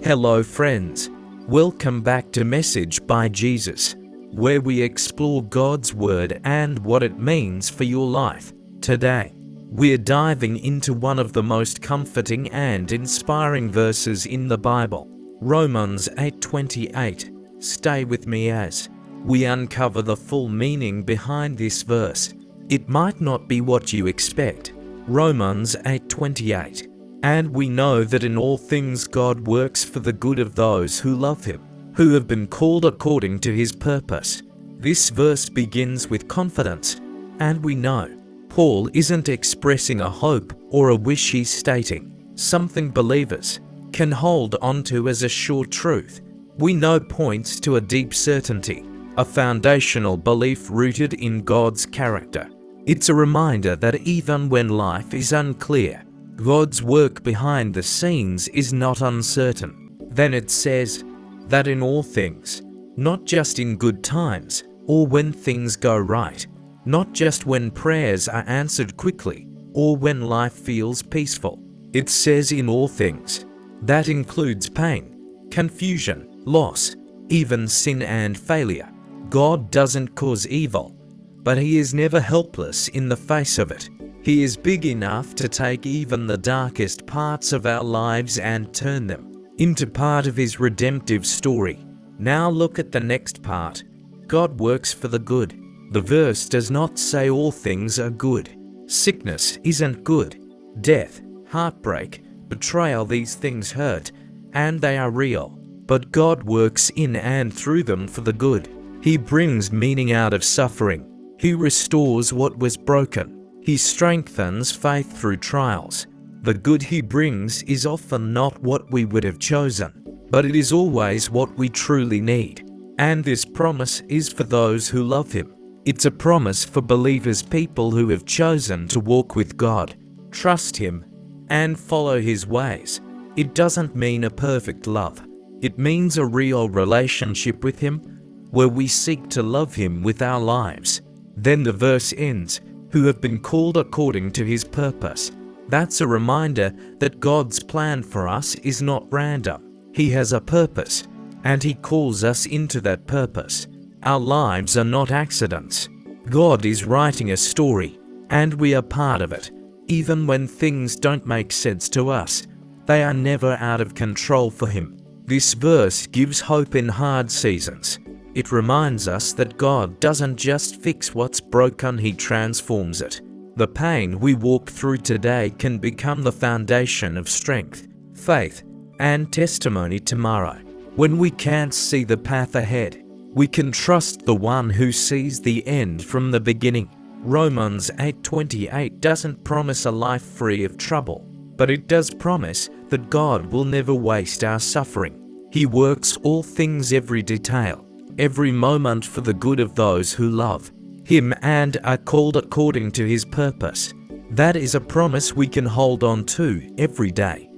Hello friends, welcome back to Message by Jesus, where we explore God's Word and what it means for your life. Today, we're diving into one of the most comforting and inspiring verses in the Bible, Romans 8:28. Stay with me as we uncover the full meaning behind this verse. It might not be what you expect. Romans 8:28. And we know that in all things God works for the good of those who love Him, who have been called according to His purpose. This verse begins with confidence, and we know Paul isn't expressing a hope or a wish. He's stating something believers can hold onto as a sure truth. We know points to a deep certainty, a foundational belief rooted in God's character. It's a reminder that even when life is unclear, God's work behind the scenes is not uncertain. Then it says that in all things, not just in good times or when things go right, not just when prayers are answered quickly or when life feels peaceful. It says in all things. That includes pain, confusion, loss, even sin and failure. God doesn't cause evil, but He is never helpless in the face of it. He is big enough to take even the darkest parts of our lives and turn them into part of His redemptive story. Now look at the next part. God works for the good. The verse does not say all things are good. Sickness isn't good. Death, heartbreak, betrayal, these things hurt, and they are real. But God works in and through them for the good. He brings meaning out of suffering. He restores what was broken. He strengthens faith through trials. The good He brings is often not what we would have chosen, but it is always what we truly need. And this promise is for those who love Him. It's a promise for believers, people who have chosen to walk with God, trust Him, and follow His ways. It doesn't mean a perfect love. It means a real relationship with Him, where we seek to love Him with our lives. Then the verse ends, who have been called according to His purpose. That's a reminder that God's plan for us is not random. He has a purpose, and He calls us into that purpose. Our lives are not accidents. God is writing a story, and we are part of it. Even when things don't make sense to us, they are never out of control for Him. This verse gives hope in hard seasons. It reminds us that God doesn't just fix what's broken, He transforms it. The pain we walk through today can become the foundation of strength, faith, and testimony tomorrow. When we can't see the path ahead, we can trust the One who sees the end from the beginning. Romans 8:28 doesn't promise a life free of trouble, but it does promise that God will never waste our suffering. He works all things, every detail, every moment for the good of those who love Him and are called according to His purpose. That is a promise we can hold on to every day.